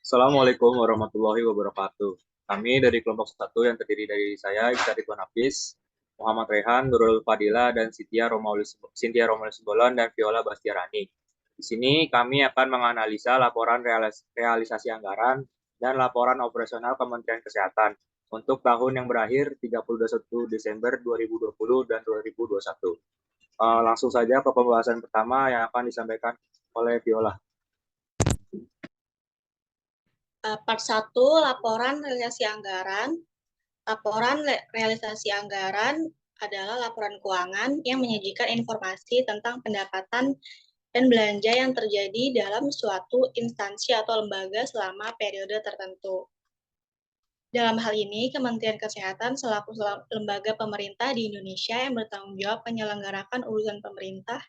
Assalamualaikum warahmatullahi wabarakatuh. Kami dari kelompok satu yang terdiri dari saya, Iqbal Ridwan Hafiz, Muhammad Rehan, Nurul Fadila, dan Cynthia Romaulus Bolon, dan Viola Bastiarani. Di sini kami akan menganalisa laporan realisasi anggaran dan laporan operasional Kementerian Kesehatan untuk tahun yang berakhir 31 Desember 2020 dan 2021. Langsung saja ke pembahasan pertama yang akan disampaikan oleh Viola. Part 1, laporan realisasi anggaran. Laporan realisasi anggaran adalah laporan keuangan yang menyajikan informasi tentang pendapatan dan belanja yang terjadi dalam suatu instansi atau lembaga selama periode tertentu. Dalam hal ini, Kementerian Kesehatan selaku lembaga pemerintah di Indonesia yang bertanggung jawab menyelenggarakan urusan pemerintah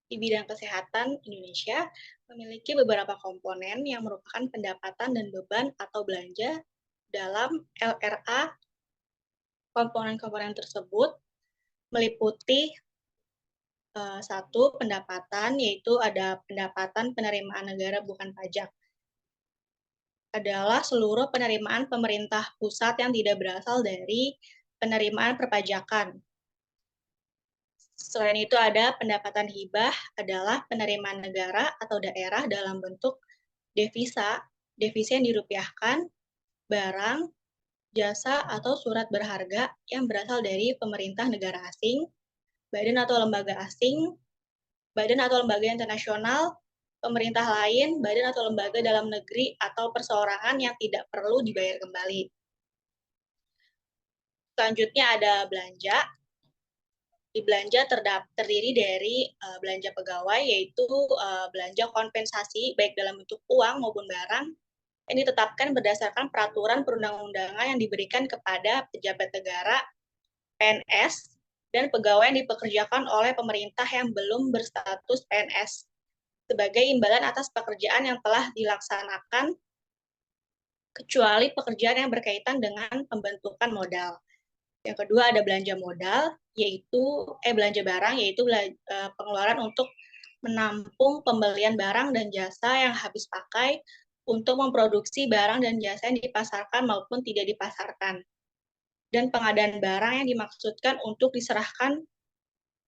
di bidang kesehatan Indonesia memiliki beberapa komponen yang merupakan pendapatan dan beban atau belanja dalam LRA. Komponen-komponen tersebut meliputi satu, pendapatan, yaitu ada pendapatan penerimaan negara bukan pajak. Adalah seluruh penerimaan pemerintah pusat yang tidak berasal dari penerimaan perpajakan. Selain itu ada pendapatan hibah, adalah penerimaan negara atau daerah dalam bentuk devisa, devisa yang dirupiahkan, barang, jasa, atau surat berharga yang berasal dari pemerintah negara asing, badan atau lembaga asing, badan atau lembaga internasional, pemerintah lain, badan atau lembaga dalam negeri, atau perseorangan yang tidak perlu dibayar kembali. Selanjutnya ada belanja. Di belanja terdiri dari belanja pegawai, yaitu belanja kompensasi baik dalam bentuk uang maupun barang yang ditetapkan berdasarkan peraturan perundang-undangan yang diberikan kepada pejabat negara, PNS, dan pegawai yang dipekerjakan oleh pemerintah yang belum berstatus PNS sebagai imbalan atas pekerjaan yang telah dilaksanakan kecuali pekerjaan yang berkaitan dengan pembentukan modal. Yang kedua ada belanja modal, yaitu belanja barang, yaitu pengeluaran untuk menampung pembelian barang dan jasa yang habis pakai untuk memproduksi barang dan jasa yang dipasarkan maupun tidak dipasarkan. Dan pengadaan barang yang dimaksudkan untuk diserahkan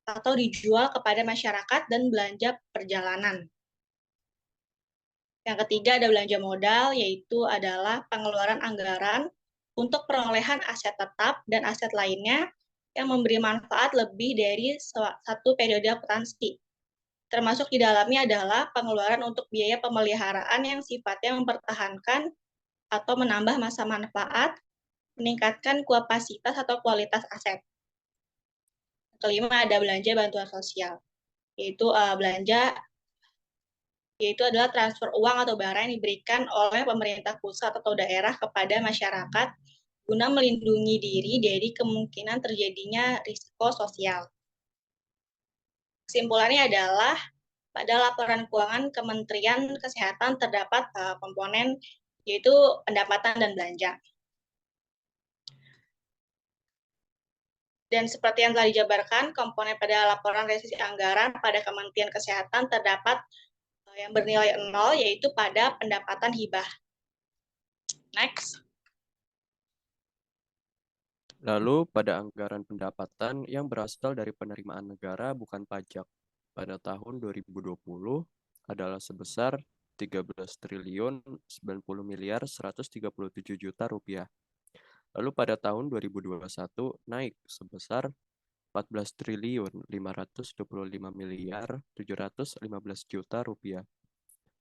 atau dijual kepada masyarakat dan belanja perjalanan. Yang ketiga ada belanja modal, yaitu adalah pengeluaran anggaran untuk perolehan aset tetap dan aset lainnya yang memberi manfaat lebih dari satu periode akuntansi. Termasuk di dalamnya adalah pengeluaran untuk biaya pemeliharaan yang sifatnya mempertahankan atau menambah masa manfaat, meningkatkan kapasitas atau kualitas aset. Kelima ada belanja bantuan sosial, yaitu yaitu adalah transfer uang atau barang yang diberikan oleh pemerintah pusat atau daerah kepada masyarakat guna melindungi diri dari kemungkinan terjadinya risiko sosial. Kesimpulannya adalah pada laporan keuangan Kementerian Kesehatan terdapat komponen yaitu pendapatan dan belanja. Dan seperti yang telah dijabarkan, komponen pada laporan realisasi anggaran pada Kementerian Kesehatan terdapat yang bernilai 0, yaitu pada pendapatan hibah. Next. Lalu pada anggaran pendapatan yang berasal dari penerimaan negara bukan pajak pada tahun 2020 adalah sebesar 13 triliun 90 miliar 137 juta rupiah. Lalu pada tahun 2021 naik sebesar 14 triliun 525 miliar 715 juta rupiah.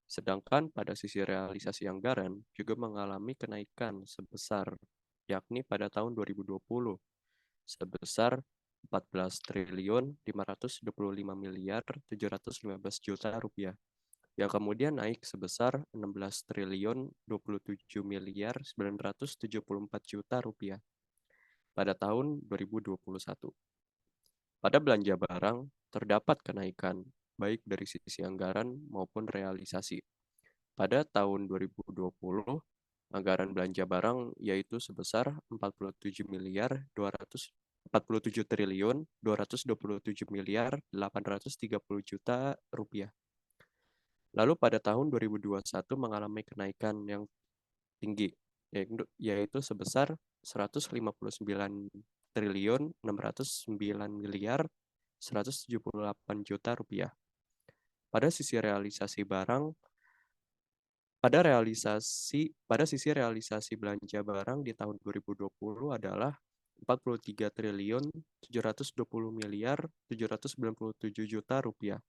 Sedangkan pada sisi realisasi anggaran juga mengalami kenaikan sebesar, yakni pada tahun 2020 sebesar 14 triliun 525 miliar 715 juta rupiah, yang kemudian naik sebesar 16 triliun 27 miliar 974 juta rupiah pada tahun 2021. Pada belanja barang, terdapat kenaikan baik dari sisi anggaran maupun realisasi. Pada tahun 2020, anggaran belanja barang yaitu sebesar 47 miliar 247 triliun 227 miliar 830 juta rupiah. Lalu pada tahun 2021 mengalami kenaikan yang tinggi, yaitu sebesar 159.609.178 juta rupiah. Pada sisi realisasi belanja barang di tahun 2020 adalah 43.720.797 juta rupiah.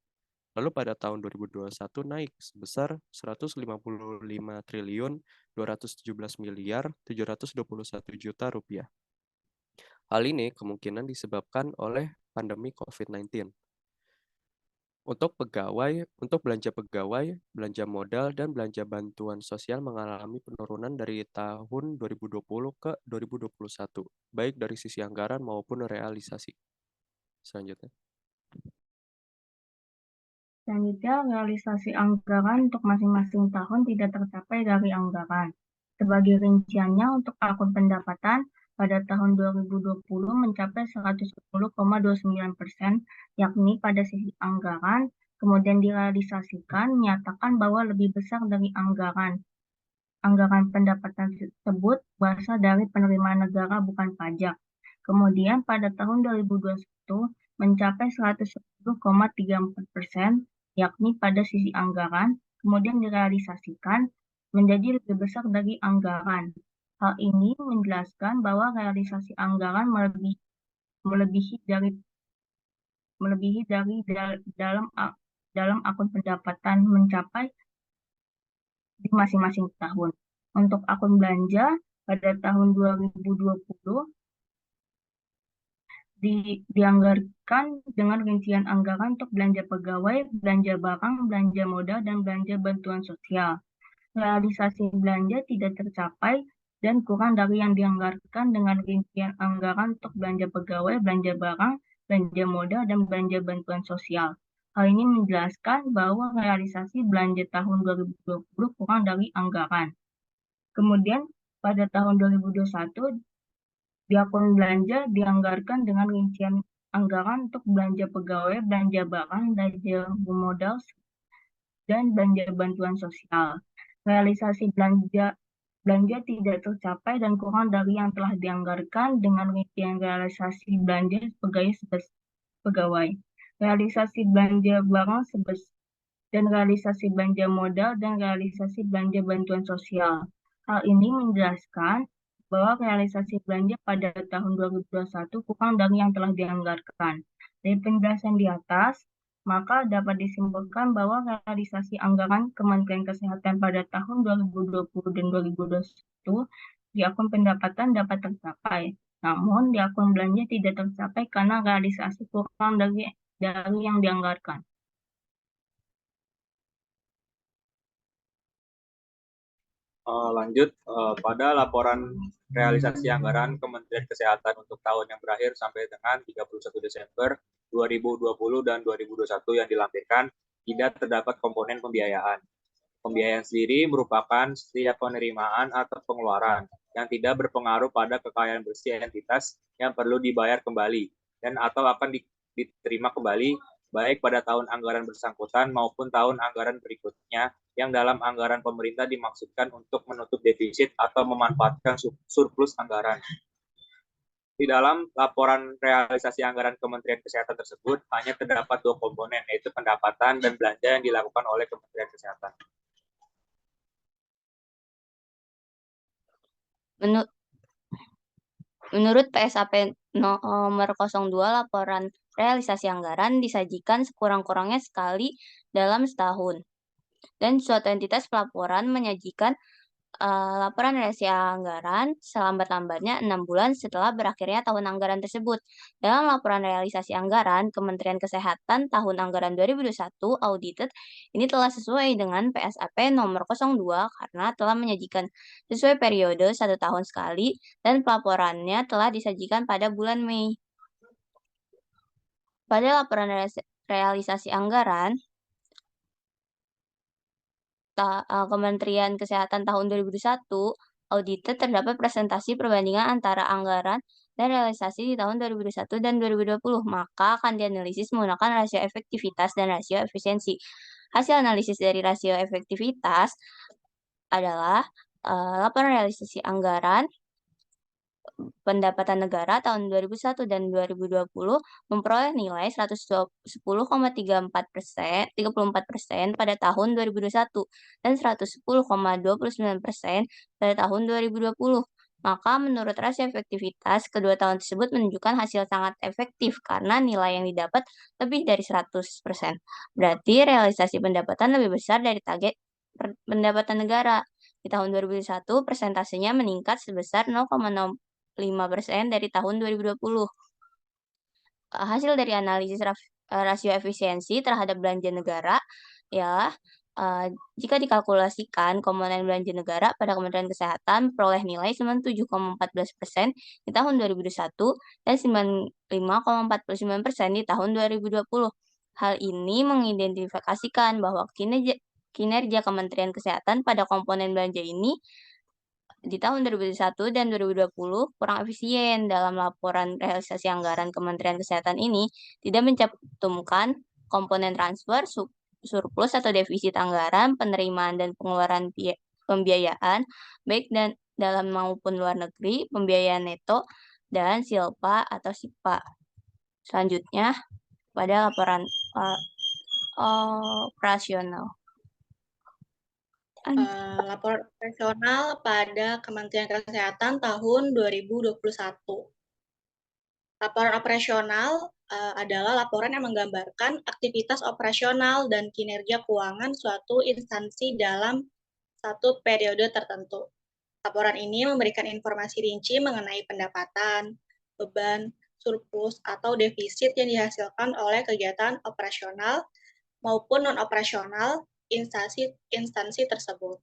Lalu pada tahun 2021 naik sebesar 155.217.721 juta rupiah. Hal ini kemungkinan disebabkan oleh pandemi COVID-19. Untuk belanja pegawai, belanja modal, dan belanja bantuan sosial mengalami penurunan dari tahun 2020 ke 2021, baik dari sisi anggaran maupun realisasi. Selanjutnya, realisasi anggaran untuk masing-masing tahun tidak tercapai dari anggaran. Sebagai rinciannya, untuk akun pendapatan pada tahun 2020 mencapai 110,29%, yakni pada sisi anggaran, kemudian direalisasikan, menyatakan bahwa lebih besar dari anggaran. Anggaran pendapatan tersebut berasal dari penerimaan negara bukan pajak. Kemudian pada tahun 2021 mencapai 110,34%, yakni pada sisi anggaran, kemudian direalisasikan menjadi lebih besar dari anggaran. Hal ini menjelaskan bahwa realisasi anggaran melebihi dari dalam akun pendapatan mencapai di masing-masing tahun. Untuk akun belanja pada tahun 2020 dianggarkan dengan rincian anggaran untuk belanja pegawai, belanja barang, belanja modal, dan belanja bantuan sosial. Realisasi belanja tidak tercapai dan kurang dari yang dianggarkan dengan rincian anggaran untuk belanja pegawai, belanja barang, belanja modal, dan belanja bantuan sosial. Hal ini menjelaskan bahwa realisasi belanja tahun 2020 kurang dari anggaran. Kemudian pada tahun 2021 di akun belanja dianggarkan dengan rincian anggaran untuk belanja pegawai, belanja barang, belanja modal, dan belanja bantuan sosial. Realisasi belanja tidak tercapai dan kurang dari yang telah dianggarkan dengan rincian realisasi belanja pegawai, realisasi belanja barang dan realisasi belanja modal dan realisasi belanja bantuan sosial. Hal ini menjelaskan bahwa realisasi belanja pada tahun 2021 kurang dari yang telah dianggarkan. Dari penjelasan di atas, maka dapat disimpulkan bahwa realisasi anggaran Kementerian Kesehatan pada tahun 2020 dan 2021 di akun pendapatan dapat tercapai. Namun, di akun belanja tidak tercapai karena realisasi kurang dari yang dianggarkan. Lanjut, pada laporan realisasi anggaran Kementerian Kesehatan untuk tahun yang berakhir sampai dengan 31 Desember 2020 dan 2021 yang dilampirkan, tidak terdapat komponen pembiayaan. Pembiayaan sendiri merupakan setiap penerimaan atau pengeluaran yang tidak berpengaruh pada kekayaan bersih entitas yang perlu dibayar kembali dan atau akan diterima kembali baik pada tahun anggaran bersangkutan maupun tahun anggaran berikutnya yang dalam anggaran pemerintah dimaksudkan untuk menutup defisit atau memanfaatkan surplus anggaran. Di dalam laporan realisasi anggaran Kementerian Kesehatan tersebut hanya terdapat dua komponen, yaitu pendapatan dan belanja yang dilakukan oleh Kementerian Kesehatan. Menurut PSAP nomor 02, laporan realisasi anggaran disajikan sekurang-kurangnya sekali dalam setahun. Dan suatu entitas pelaporan menyajikan laporan realisasi anggaran selambat-lambatnya 6 bulan setelah berakhirnya tahun anggaran tersebut. Dalam laporan realisasi anggaran Kementerian Kesehatan tahun anggaran 2021 audited ini telah sesuai dengan PSAP nomor 02 karena telah menyajikan sesuai periode 1 tahun sekali dan pelaporannya telah disajikan pada bulan Mei. Pada laporan realisasi anggaran Kementerian Kesehatan tahun 2021, audited terdapat presentasi perbandingan antara anggaran dan realisasi di tahun 2021 dan 2020, maka akan dianalisis menggunakan rasio efektivitas dan rasio efisiensi. Hasil analisis dari rasio efektivitas adalah laporan realisasi anggaran pendapatan negara tahun 2001 dan 2020 memperoleh nilai 110,34% pada tahun 2021 dan 110,29% pada tahun 2020. Maka menurut rasio efektivitas, kedua tahun tersebut menunjukkan hasil sangat efektif karena nilai yang didapat lebih dari 100%. Berarti realisasi pendapatan lebih besar dari target pendapatan negara. Di tahun 2021, persentasenya meningkat sebesar 0,05% dari tahun 2020. Hasil dari analisis rasio efisiensi terhadap belanja negara ialah jika dikalkulasikan komponen belanja negara pada Kementerian Kesehatan peroleh nilai 97,14% di tahun 2021 dan 95,49% di tahun 2020. Hal ini mengidentifikasikan bahwa kinerja Kementerian Kesehatan pada komponen belanja ini di tahun 2021 dan 2020 kurang efisien. Dalam laporan realisasi anggaran Kementerian Kesehatan ini tidak mencantumkan komponen transfer, surplus atau defisit anggaran, penerimaan dan pengeluaran pembiayaan, baik dan dalam maupun luar negeri, pembiayaan neto, dan SILPA atau SIPA. Selanjutnya, pada laporan operasional. Laporan operasional pada Kementerian Kesehatan tahun 2021. Laporan operasional adalah laporan yang menggambarkan aktivitas operasional dan kinerja keuangan suatu instansi dalam satu periode tertentu. Laporan ini memberikan informasi rinci mengenai pendapatan, beban, surplus, atau defisit yang dihasilkan oleh kegiatan operasional maupun non-operasional instansi tersebut.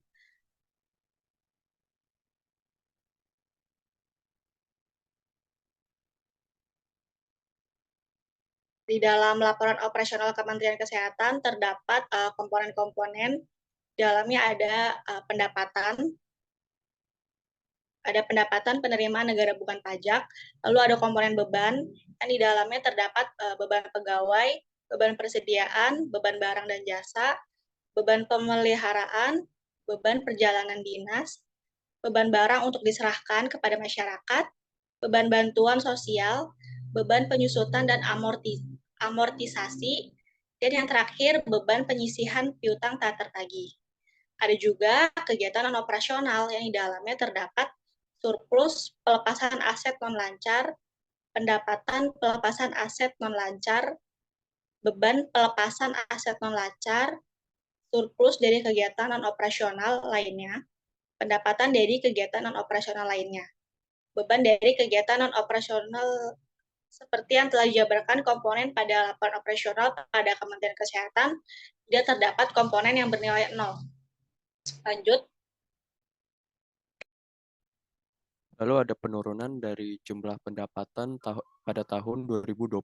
Di dalam laporan operasional Kementerian Kesehatan terdapat komponen-komponen. Dalamnya ada pendapatan penerimaan negara bukan pajak, lalu ada komponen beban, dan di dalamnya terdapat beban pegawai, beban persediaan, beban barang dan jasa, beban pemeliharaan, beban perjalanan dinas, beban barang untuk diserahkan kepada masyarakat, beban bantuan sosial, beban penyusutan dan amortisasi, dan yang terakhir beban penyisihan piutang tak tertagih. Ada juga kegiatan non-operasional yang di dalamnya terdapat surplus pelepasan aset non-lancar, pendapatan pelepasan aset non-lancar, beban pelepasan aset non-lancar, surplus dari kegiatan non-operasional lainnya, pendapatan dari kegiatan non-operasional lainnya, beban dari kegiatan non-operasional seperti yang telah dijabarkan komponen pada laporan operasional pada Kementerian Kesehatan, tidak terdapat komponen yang bernilai 0. Lanjut. Lalu ada penurunan dari jumlah pendapatan pada tahun 2020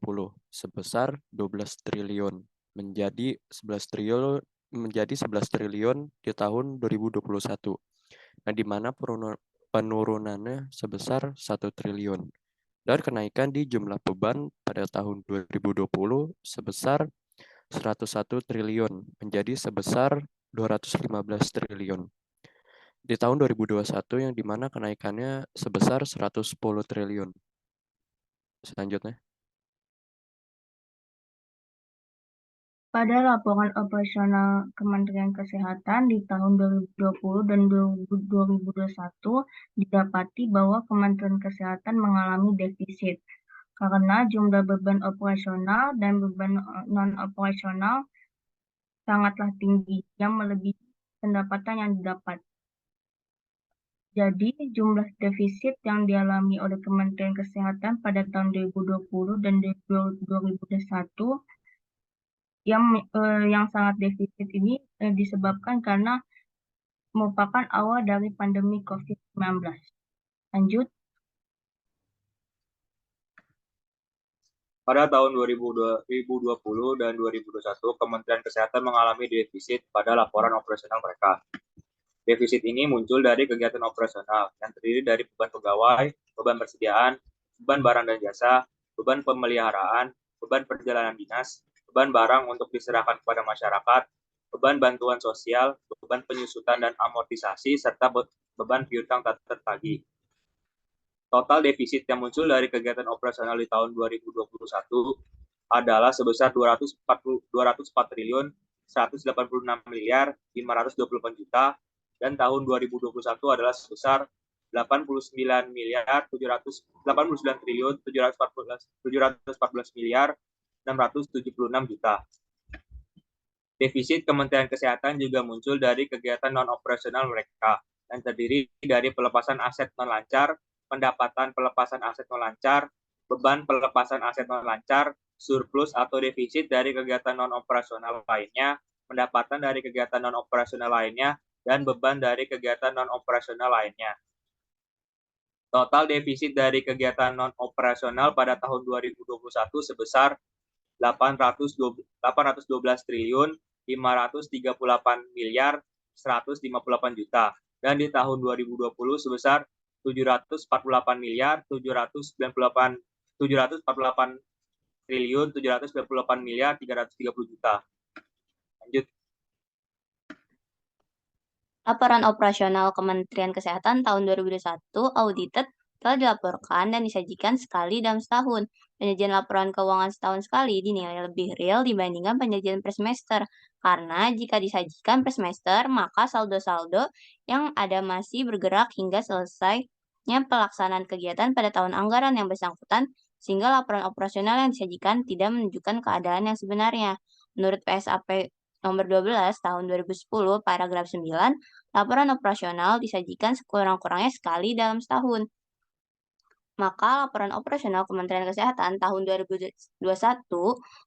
sebesar 12 triliun menjadi 11 triliun di tahun 2021. Nah, di mana penurunannya sebesar 1 triliun. Dan kenaikan di jumlah beban pada tahun 2020 sebesar 101 triliun menjadi sebesar 215 triliun. Di tahun 2021 yang dimana kenaikannya sebesar 110 triliun. Selanjutnya. Pada laporan operasional Kementerian Kesehatan di tahun 2020 dan 2021 didapati bahwa Kementerian Kesehatan mengalami defisit karena jumlah beban operasional dan beban non-operasional sangatlah tinggi yang melebihi pendapatan yang didapat. Jadi, jumlah defisit yang dialami oleh Kementerian Kesehatan pada tahun 2020 dan 2021 yang sangat defisit ini disebabkan karena merupakan awal dari pandemi COVID-19. Lanjut. Pada tahun 2020 dan 2021, Kementerian Kesehatan mengalami defisit pada laporan operasional mereka. Defisit ini muncul dari kegiatan operasional yang terdiri dari beban pegawai, beban persediaan, beban barang dan jasa, beban pemeliharaan, beban perjalanan dinas, beban barang untuk diserahkan kepada masyarakat, beban bantuan sosial, beban penyusutan dan amortisasi, serta beban piutang tak tertagih. Total defisit yang muncul dari kegiatan operasional di tahun 2021 adalah sebesar 204 triliun 186 miliar 528 juta, dan tahun 2021 adalah sebesar 89 triliun 714 miliar 676 juta. Defisit Kementerian Kesehatan juga muncul dari kegiatan non-operasional mereka dan terdiri dari pelepasan aset non-lancar, pendapatan pelepasan aset non-lancar, beban pelepasan aset non-lancar, surplus atau defisit dari kegiatan non-operasional lainnya, pendapatan dari kegiatan non-operasional lainnya, dan beban dari kegiatan non-operasional lainnya. Total defisit dari kegiatan non-operasional pada tahun 2021 sebesar 812 triliun 538 miliar 158 juta, dan di tahun 2020 sebesar 748 miliar 748 triliun 798 miliar 330 juta. Lanjut. Laporan operasional Kementerian Kesehatan tahun 2021 audited telah dilaporkan dan disajikan sekali dalam setahun. Penyajian laporan keuangan setahun sekali dinilai lebih real dibandingkan penyajian per semester. Karena jika disajikan per semester, maka saldo-saldo yang ada masih bergerak hingga selesainya pelaksanaan kegiatan pada tahun anggaran yang bersangkutan, sehingga laporan operasional yang disajikan tidak menunjukkan keadaan yang sebenarnya. Menurut PSAP nomor 12 tahun 2010 paragraf 9, laporan operasional disajikan sekurang-kurangnya sekali dalam setahun. Maka laporan operasional Kementerian Kesehatan tahun 2021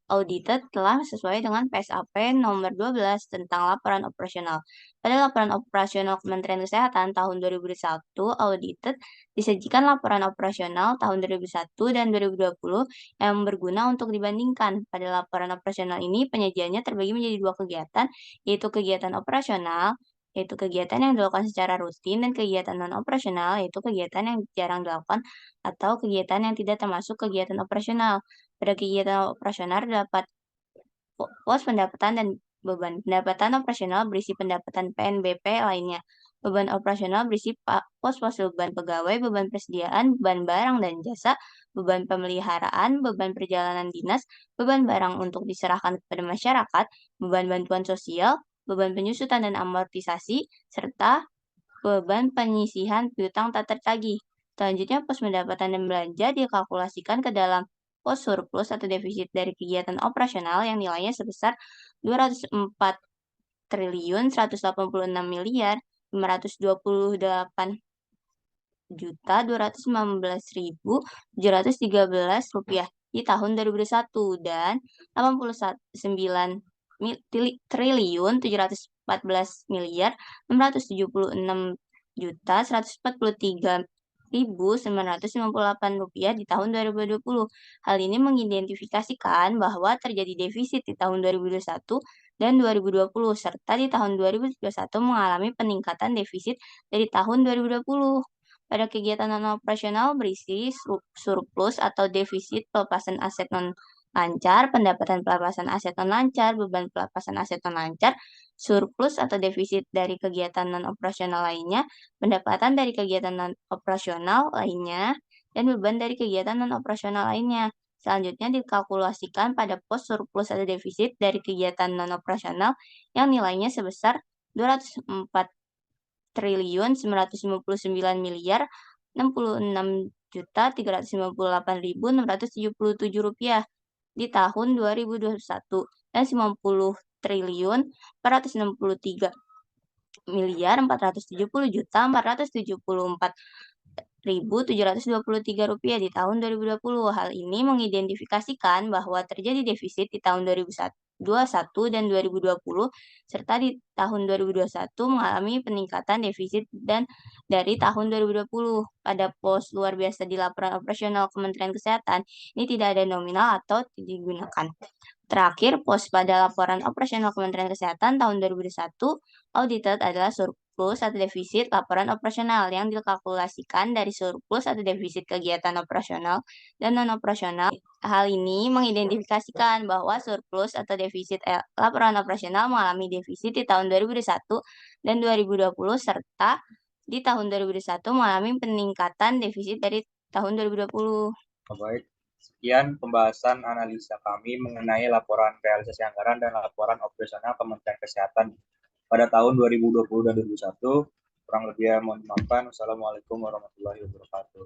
audited telah sesuai dengan PSAP nomor 12 tentang laporan operasional. Pada laporan operasional Kementerian Kesehatan tahun 2021 audited disajikan laporan operasional tahun 2001 dan 2020 yang berguna untuk dibandingkan. Pada laporan operasional ini penyajiannya terbagi menjadi dua kegiatan, yaitu kegiatan operasional, yaitu kegiatan yang dilakukan secara rutin, dan kegiatan non-operasional, yaitu kegiatan yang jarang dilakukan atau kegiatan yang tidak termasuk kegiatan operasional. Pada kegiatan operasional terdapat pos pendapatan dan beban. Pendapatan operasional berisi pendapatan PNBP lainnya. Beban operasional berisi pos-pos beban pegawai, beban persediaan, beban barang dan jasa, beban pemeliharaan, beban perjalanan dinas, beban barang untuk diserahkan kepada masyarakat, beban bantuan sosial, beban penyusutan dan amortisasi, serta beban penyisihan piutang tak tertagih. Selanjutnya, pos pendapatan dan belanja dikalkulasikan ke dalam pos surplus atau defisit dari kegiatan operasional yang nilainya sebesar 204 triliun 186 miliar 528 juta 219.713 rupiah di tahun 2021 dan 89 triliun 714 miliar 676 juta 143.958 rupiah di tahun 2020. Hal ini mengidentifikasikan bahwa terjadi defisit di tahun 2021 dan 2020 serta di tahun 2021 mengalami peningkatan defisit dari tahun 2020. Pada kegiatan non-operasional berisi surplus atau defisit pelepasan aset non-lancar, pendapatan pelepasan aset non-lancar, beban pelepasan aset non-lancar, surplus atau defisit dari kegiatan non-operasional lainnya, pendapatan dari kegiatan non-operasional lainnya, dan beban dari kegiatan non-operasional lainnya. Selanjutnya dikalkulasikan pada pos surplus atau defisit dari kegiatan non-operasional yang nilainya sebesar 204 triliun 959 miliar 66 juta 358.677 rupiah di tahun 2021 dan 90 triliun 463 miliar 470 juta 474.723 rupiah di tahun 2020. Hal ini mengidentifikasikan bahwa terjadi defisit di tahun 2021 dan 2020 serta di tahun 2021 mengalami peningkatan defisit dan dari tahun 2020. Pada pos luar biasa di laporan operasional Kementerian Kesehatan ini tidak ada nominal atau tidak digunakan. Terakhir, pos pada laporan operasional Kementerian Kesehatan tahun 2021 audited adalah surplus atau defisit laporan operasional yang dikalkulasikan dari surplus atau defisit kegiatan operasional dan non-operasional. Hal ini mengidentifikasikan bahwa surplus atau defisit laporan operasional mengalami defisit di tahun 2021 dan 2020 serta di tahun 2021 mengalami peningkatan defisit dari tahun 2020. Baik, sekian pembahasan analisa kami mengenai laporan realisasi anggaran dan laporan operasional Kementerian Kesehatan pada tahun 2020 dan 2021. Kurang lebih mohon dimaafkan. Wassalamualaikum warahmatullahi wabarakatuh.